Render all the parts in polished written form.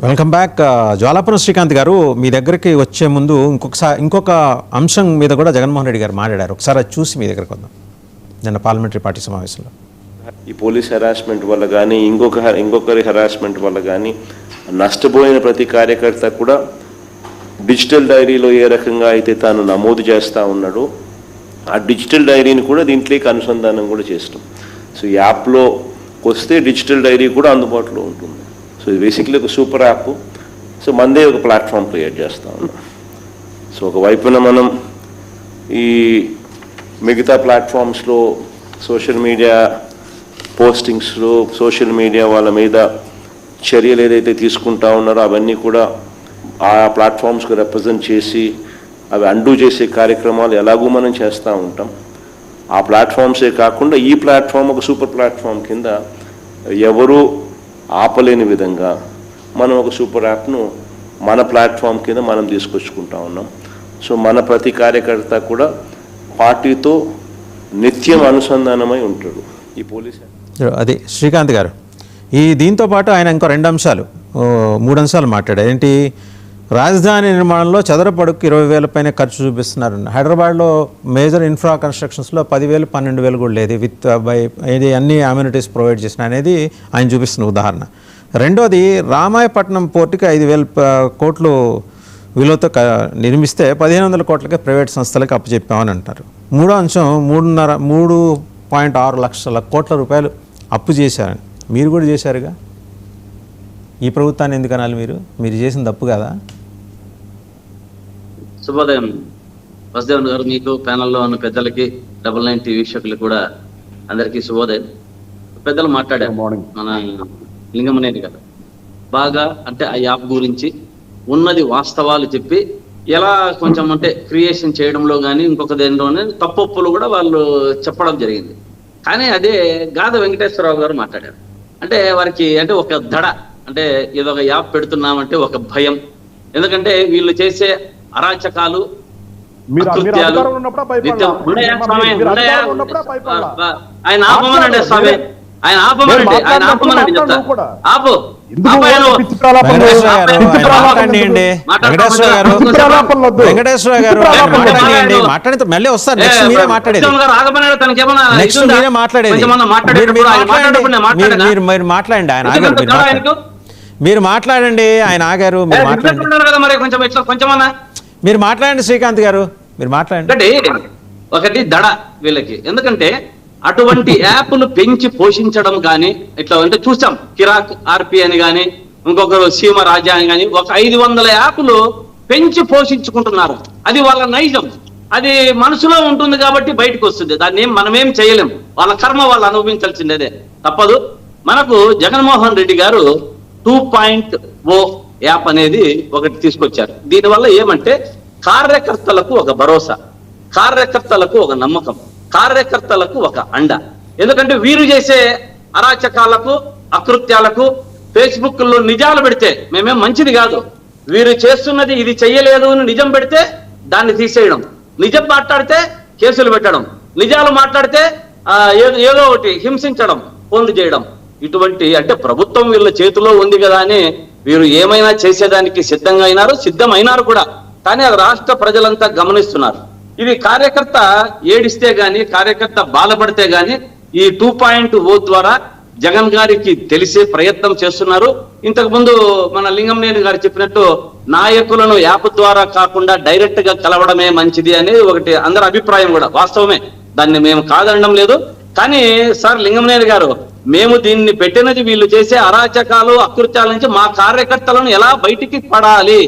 Welcome back. Jwalapuram Srikanth గారు, మీ దగ్గరికి వచ్చే ముందు ఇంకొక అంశం మీద కూడా జగన్మోహన్ రెడ్డి గారు మాట్లాడారు. ఒకసారి అది చూసి మీ దగ్గరకు వద్దాం. నిన్న పార్లమెంటరీ పార్టీ సమావేశంలో ఈ పోలీస్ హెరాస్మెంట్ వల్ల కానీ ఇంకొకరి హెరాస్మెంట్ వల్ల కానీ నష్టపోయిన ప్రతి కార్యకర్త కూడా డిజిటల్ డైరీలో ఏ రకంగా అయితే తాను నమోదు చేస్తూ ఉన్నాడో ఆ డిజిటల్ డైరీని కూడా దీంట్లోకి అనుసంధానం కూడా చేస్తాం. సో యాప్లో వస్తే డిజిటల్ డైరీ కూడా అందుబాటులో ఉంటుంది. సో ఇది బేసిక్లీ ఒక సూపర్ యాప్. సో మనదే ఒక ప్లాట్ఫామ్ క్రియేట్ చేస్తూ ఉన్నాం. సో ఒకవైపున మనం ఈ మిగతా ప్లాట్ఫామ్స్లో సోషల్ మీడియా పోస్టింగ్స్లో సోషల్ మీడియా వాళ్ళ మీద చర్యలు ఏదైతే తీసుకుంటా ఉన్నారో అవన్నీ కూడా ఆ ప్లాట్ఫామ్స్కి రిప్రజెంట్ చేసి అవి అండూ చేసే కార్యక్రమాలు ఎలాగూ మనం చేస్తూ ఉంటాం. ఆ ప్లాట్ఫామ్సే కాకుండా ఈ ప్లాట్ఫామ్ ఒక సూపర్ ప్లాట్ఫామ్ కింద ఎవరూ ఆపలేని విధంగా మనం ఒక సూపర్ యాప్ను మన ప్లాట్ఫామ్ కింద మనం తీసుకొచ్చుకుంటా ఉన్నాం. సో మన ప్రతి కార్యకర్త కూడా పార్టీతో నిత్యం అనుసంధానమై ఉంటాడు. ఈ పోలీస్ అదే శ్రీకాంత్ గారు, ఈ దీంతో పాటు ఆయన ఇంకో 3 అంశాలు మాట్లాడారు. ఏంటి, రాజధాని నిర్మాణంలో చదరపు అడుగుకి 20,000 పైన ఖర్చు చూపిస్తున్నారు. హైదరాబాద్లో మేజర్ ఇన్ఫ్రా కన్స్ట్రక్షన్స్లో 10,000, 12,000 కూడా లేదు విత్ ఇది అన్ని అమ్యూనిటీస్ ప్రొవైడ్ చేసిన అనేది ఆయన చూపిస్తున్న ఉదాహరణ. రెండోది, రామాయపట్నం పోర్టుకి 5,000 కోట్లు విలువతో నిర్మిస్తే 1,500 కోట్లకే ప్రైవేట్ సంస్థలకు అప్పచెప్పామని అంటారు. మూడో అంశం 3.6 లక్షల కోట్ల రూపాయలు అప్పు చేశారని. మీరు కూడా చేశారుగా. ఈ ప్రభుత్వాన్ని ఎందుకు అనాలి? మీరు చేసిన తప్పు కదా. శుభోదయం వసుదేవన్ గారు, మీకు ప్యానల్లో ఉన్న పెద్దలకి 99 టీవీ వీక్షకులకు కూడా అందరికీ శుభోదయం. పెద్దలు మాట్లాడారు, మన లింగమనేని గారు బాగా అంటే ఆ యాప్ గురించి ఉన్నది వాస్తవాలు చెప్పి ఎలా కొంచెం అంటే క్రియేషన్ చేయడంలో కానీ ఇంకొక దేనిలోనే తప్పొప్పులు కూడా వాళ్ళు చెప్పడం జరిగింది. కానీ అదే గాద వెంకటేశ్వరరావు గారు మాట్లాడారు. అంటే వారికి అంటే ఒక దడ, అంటే ఏదో ఒక యాప్ పెడుతున్నామంటే ఒక భయం. ఎందుకంటే వీళ్ళు చేసే అరాచకాలు అకృత్యాలు ఆయన ఆపమనండి స్వామి, ఆయన ఆపమనండి చెప్తా. ఆపు వెంకటేశ్వర గారు మాట్లాడి మళ్ళీ వస్తారు. నెక్స్ట్ మీరే మాట్లాడేది. మీరు మాట్లాడండి. ఆయన ఆగారు. మీరు మాట్లాడండి. ఆయన ఆగారు. మీరు మాట్లాడండి శ్రీకాంత్ గారు, మీరు మాట్లాడండి. ఒకటి దడ వీళ్ళకి. ఎందుకంటే అటువంటి యాప్ను పెంచి పోషించడం కానీ ఇట్లా అంటే చూసాం. కిరాక్ ఆర్పి అని కానీ ఇంకొకరు సీమ రాజా అని కానీ ఒక 500 యాప్లు పెంచి పోషించుకుంటున్నారు. అది వాళ్ళ నైజం, అది మనసులో ఉంటుంది కాబట్టి బయటకు వస్తుంది. దాన్ని మనమేం చేయలేం. వాళ్ళ కర్మ వాళ్ళు అనుభవించాల్సిందేదే, తప్పదు. మనకు జగన్మోహన్ రెడ్డి గారు 2.0 యాప్ అనేది ఒకటి తీసుకొచ్చారు. దీనివల్ల ఏమంటే కార్యకర్తలకు ఒక భరోసా, కార్యకర్తలకు ఒక నమ్మకం, కార్యకర్తలకు ఒక అండ. ఎందుకంటే వీరు చేసే అరాచకాలకు అకృత్యాలకు ఫేస్బుక్ లో నిజాలు పెడితే మేమేం మంచిది కాదు, వీరు చేస్తున్నది ఇది చెయ్యలేదు అని నిజం పెడితే దాన్ని తీసేయడం, నిజం మాట్లాడితే కేసులు పెట్టడం, నిజాలు మాట్లాడితే ఏదో ఒకటి హింసించడం, ఫోన్లు చేయడం. ఇటువంటి అంటే ప్రభుత్వం వీళ్ళ చేతిలో ఉంది కదా అని వీరు ఏమైనా చేసేదానికి సిద్ధమైనారు కూడా. కానీ అది రాష్ట్ర ప్రజలంతా గమనిస్తున్నారు. ఇది కార్యకర్త ఏడిస్తే గాని, కార్యకర్త బాధపడితే గాని ఈ 2.0 ద్వారా జగన్ గారికి తెలిసే ప్రయత్నం చేస్తున్నారు. ఇంతకు ముందు మన లింగంనేని గారు చెప్పినట్టు నాయకులను యాప్ ద్వారా కాకుండా డైరెక్ట్ గా కలవడమే మంచిది అనేది ఒకటి అందరి అభిప్రాయం కూడా వాస్తవమే. దాన్ని మేము కాదనడం లేదు. కానీ సార్ లింగంనేని గారు, మేము దీన్ని పెట్టినది వీళ్ళు చేసే అరాచకాలు అకృత్యాల నుంచి మా కార్యకర్తలను ఎలా బయటికి పడాలి,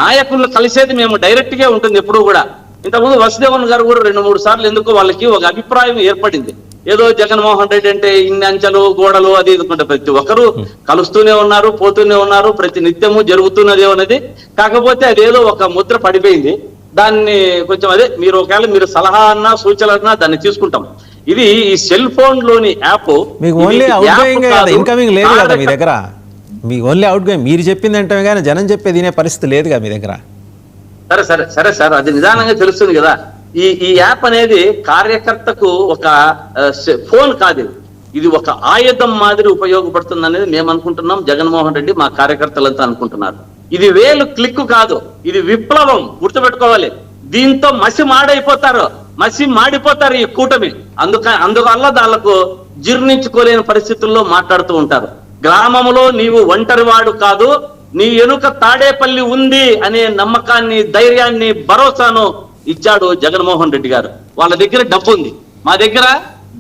నాయకులను కలిసేది మేము డైరెక్ట్ గా ఉంటుంది ఎప్పుడు కూడా. ఇంతకుముందు వసుదేవన్ గారు కూడా 2-3 సార్లు ఎందుకో వాళ్ళకి ఒక అభిప్రాయం ఏర్పడింది. ఏదో జగన్మోహన్ రెడ్డి అంటే ఇన్ని అంచెలు గోడలు అది ఇదుకుంటే ప్రతి ఒక్కరు కలుస్తూనే ఉన్నారు, పోతూనే ఉన్నారు, ప్రతి నిత్యము జరుగుతున్నదే ఉన్నది. కాకపోతే అదేదో ఒక ముద్ర పడిపోయింది. దాన్ని కొంచెం అదే మీరు ఒకవేళ మీరు సలహా అన్నా సూచన అన్నా దాన్ని తీసుకుంటాం. ఇది ఈ సెల్ ఫోన్ లోని యాప్ మీకు ఓన్లీ అవుట్ గోయింగ్ కదా, ఇన్కమింగ్ లేదు కదా మీ దగ్గర. మీకు ఓన్లీ అవుట్ గోయింగ్, మీరు చెప్పింది అంటే కానీ జనం చెప్పేది వినే పరిస్థితి లేదుగా మీ దగ్గర. సరే సార్, అది నిదానంగా తెలుస్తుంది కదా. ఈ యాప్ అనేది కార్యకర్తకు ఒక ఫోన్ కాదు, ఇది ఒక ఆయుధం మాదిరి ఉపయోగపడుతుంది అనేది మేము అనుకుంటున్నాం, జగన్మోహన్ రెడ్డి మా కార్యకర్తలంతా అనుకుంటున్నారు. ఇది వేలు క్లిక్ కాదు, ఇది విప్లవం, గుర్తుపెట్టుకోవాలి. దీంతో మసి మాడిపోతారు ఈ కూటమి. అందువల్ల వాళ్ళకు జీర్ణించుకోలేని పరిస్థితుల్లో మాట్లాడుతూ ఉంటారు. గ్రామంలో నీవు ఒంటరివాడు కాదు, నీ ఎనుక తాడేపల్లి ఉంది అనే నమ్మకాన్ని, ధైర్యాన్ని, భరోసాను ఇచ్చాడు జగన్మోహన్ రెడ్డి గారు. వాళ్ళ దగ్గర డబ్బు ఉంది, మా దగ్గర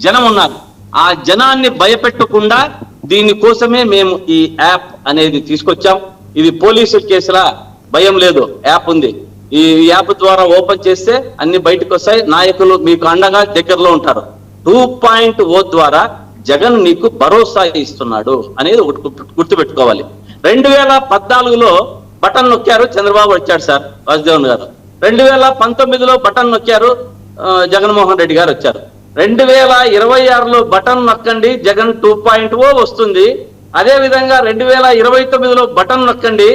జనం ఉన్నారు. ఆ జనాన్ని భయపెట్టకుండా దీనికోసమే మేము ఈ యాప్ అనేది తీసుకొచ్చాం. ఇది పోలీసుల కేసుల భయం లేదు, యాప్ ఉంది. ఈ యాప్ ద్వారా ఓపెన్ చేస్తే అన్ని బయటకు వస్తాయి. నాయకులు మీకు అండగా దగ్గరలో ఉంటారు. 2.0 ద్వారా జగన్ నీకు భరోసా ఇస్తున్నాడు అనేది ఒకటి గుర్తుపెట్టుకోవాలి. 2014లో బటన్ నొక్కారు, చంద్రబాబు వచ్చాడు సార్, వాసుదేవన్ గారు. 2019లో బటన్ నొక్కారు, జగన్మోహన్ రెడ్డి గారు వచ్చారు. 2026లో బటన్ నొక్కండి, జగన్ 2.0 వస్తుంది. అదే విధంగా 2029లో బటన్ నొక్కండి,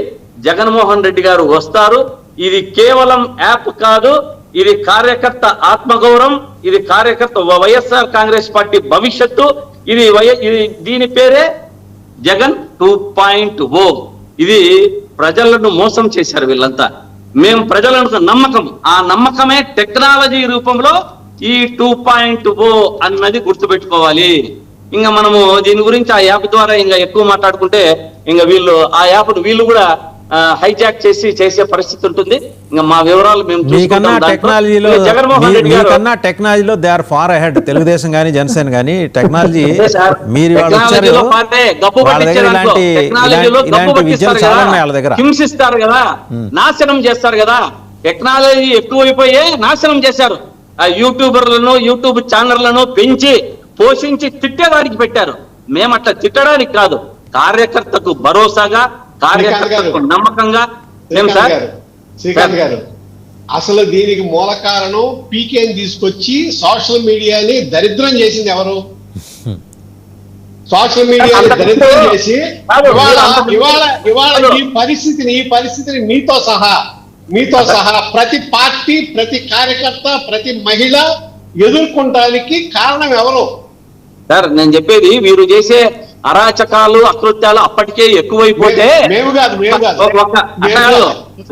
జగన్మోహన్ రెడ్డి గారు వస్తారు. ఇది కేవలం యాప్ కాదు, ఇది కార్యకర్త ఆత్మగౌరవం, ఇది కార్యకర్త వైఎస్ఆర్ కాంగ్రెస్ పార్టీ భవిష్యత్తు. ఇది దీని పేరే జగన్ 2.0. ఇది ప్రజలను మోసం చేశారు వీళ్ళంతా. మేము ప్రజలకు నమ్మకం, ఆ నమ్మకమే టెక్నాలజీ రూపంలో ఈ 2.0 అన్నది గుర్తుపెట్టుకోవాలి. ఇంకా మనము దీని గురించి ఆ యాప్ ద్వారా ఇంకా ఎక్కువ మాట్లాడుకుంటే ఇంకా ఆ యాప్ వీళ్ళు కూడా హైజాక్ చేసే పరిస్థితి ఉంటుంది. ఇంకా మా వివరాలు మేము జగన్మోహన్ రెడ్డి గారు టెక్నాలజీలో they are far ahead. Telugu Desam కానీ జనసేన కానీ టెక్నాలజీ మీరు హింసిస్తారు కదా, నాశనం చేస్తారు కదా. టెక్నాలజీ ఎక్కువైపోయే నాశనం చేశారు. ఆ యూట్యూబర్లను, యూట్యూబ్ ఛానళ్లను పెంచి పోషించి తిట్టేదానికి పెట్టారు. మేమట్లా తిట్టడానికి కాదు, కార్యకర్తకు భరోసాగా, కార్యకర్తకు నమ్మకంగా. శ్రీకాంత్ గారు, అసలు దీనికి మూల కారణం పీకేని తీసుకొచ్చి సోషల్ మీడియాని దరిద్రం చేసింది ఎవరు? సోషల్ మీడియాని దరిద్రం చేసి ఇవాళ ఈ పరిస్థితిని మీతో సహా ప్రతి పార్టీ, ప్రతి కార్యకర్త, ప్రతి మహిళ ఎదుర్కొంటానికి కారణం ఎవరు? సార్ నేను చెప్పేది, వీరు చేసే అరాచకాలు, అకృత్యాలు అప్పటికే ఎక్కువైపోతే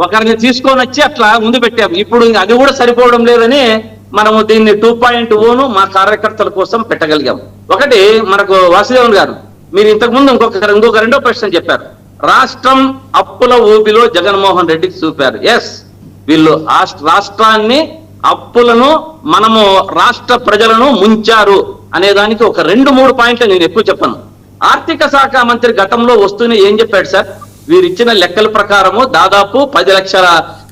ఒకరిని తీసుకొని వచ్చి అట్లా ముందు పెట్టాము. ఇప్పుడు అది కూడా సరిపోవడం లేదని మనము దీన్ని 2.0 మా కార్యకర్తల కోసం పెట్టగలిగాం. ఒకటి మనకు వాసుదేవన్ గారు, మీరు ఇంతకు ముందు ఇంకొక రెండో ప్రశ్న చెప్పారు. రాష్ట్రం అప్పుల ఊబిలో జగన్మోహన్ రెడ్డికి చూపారు. ఎస్, వీళ్ళు రాష్ట్రాన్ని, అప్పులను, మనము రాష్ట్ర ప్రజలను ముంచారు అనేదానికి ఒక 2-3 పాయింట్లు నేను ఎక్కువ చెప్పను. ఆర్థిక శాఖ మంత్రి గతంలో వస్తూనే ఏం చెప్పాడు సార్? వీరిచ్చిన లెక్కల ప్రకారము దాదాపు 10 లక్షల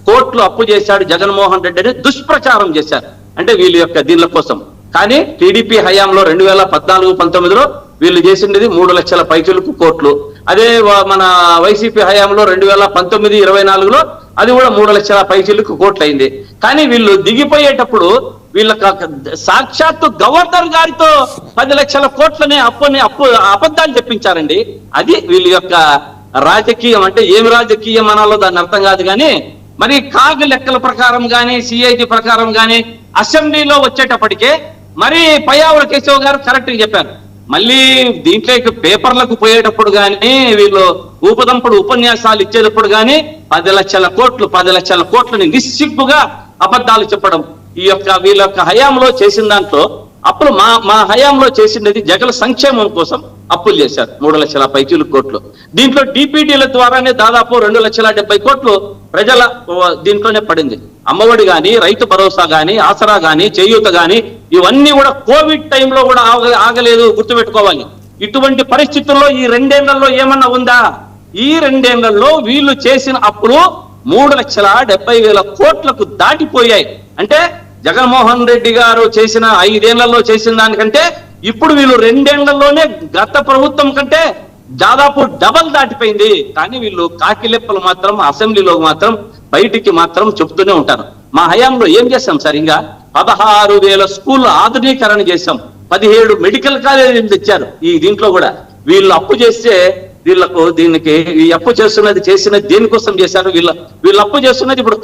కోట్లు అప్పు చేశాడు జగన్మోహన్ రెడ్డి అని దుష్ప్రచారం చేశారు. అంటే వీళ్ళ యొక్క దీనిల కోసం. కానీ టీడీపీ హయాంలో 2014-19లో వీళ్ళు చేసింది 3 లక్షల పైచులకు కోట్లు. అదే మన వైసీపీ హయాంలో 2019-24లో అది కూడా 3 లక్షల పైచులకు కోట్లు అయింది. కానీ వీళ్ళు దిగిపోయేటప్పుడు వీళ్ళకి సాక్షాత్తు గవర్నర్ గారితో 10 లక్షల కోట్లనే అబద్ధాలు చెప్పించారండి. అది వీళ్ళ యొక్క రాజకీయం. అంటే ఏమి రాజకీయం అనాలో దాన్ని అర్థం కాదు. కానీ మరి కాగ్ లెక్కల ప్రకారం కానీ, సిఐటి ప్రకారం కానీ అసెంబ్లీలో వచ్చేటప్పటికే మరి పయ్యావుల కేశవ్ గారు కరెక్ట్ గా చెప్పారు. మళ్ళీ దీంట్లో పేపర్లకు పోయేటప్పుడు కానీ, వీళ్ళు ఊపదంపుడు ఉపన్యాసాలు ఇచ్చేటప్పుడు కానీ 10 లక్షల కోట్లని నిస్సిగ్గుగా అబద్ధాలు చెప్పడం. వీళ్ళ యొక్క హయాంలో చేసిన దాంట్లో అప్పులు మా హయాంలో చేసినది జగన్ సంక్షేమం కోసం అప్పులు చేశారు 3 లక్షల పైచీలు కోట్లు. దీంట్లో డిపిటీల ద్వారానే దాదాపు 2,70,000 కోట్లు ప్రజల దీంట్లోనే పడింది. అమ్మఒడి గాని, రైతు భరోసా గాని, ఆసరా గాని, చేయూత గాని ఇవన్నీ కూడా కోవిడ్ టైంలో కూడా ఆగలేదు, గుర్తుపెట్టుకోవాలి. ఇటువంటి పరిస్థితుల్లో ఈ 2 ఏళ్లలో ఏమన్నా ఉందా? ఈ 2 ఏళ్లలో వీళ్ళు చేసిన అప్పులు 3,70,000 కోట్లకు దాటిపోయాయి. అంటే జగన్మోహన్ రెడ్డి గారు చేసిన 5 ఏళ్లలో చేసిన దానికంటే ఇప్పుడు వీళ్ళు 2 ఏళ్లలోనే గత ప్రభుత్వం కంటే దాదాపు డబల్ దాటిపోయింది. కానీ వీళ్ళు కాకిలెప్పలు మాత్రం అసెంబ్లీలో మాత్రం బయటికి మాత్రం చెప్తూనే ఉంటారు. మా హయాంలో ఏం చేశాం సార్? ఇంకా 16,000 స్కూల్ ఆధునీకరణ చేశాం, 17 మెడికల్ కాలేజీలు తెచ్చారు. ఈ దీంట్లో కూడా వీళ్ళు అప్పు చేస్తే వీళ్ళకు దీనికి ఈ అప్పు చేసినది దేనికోసం చేశారు? వీళ్ళు అప్పు చేస్తున్నది ఇప్పుడు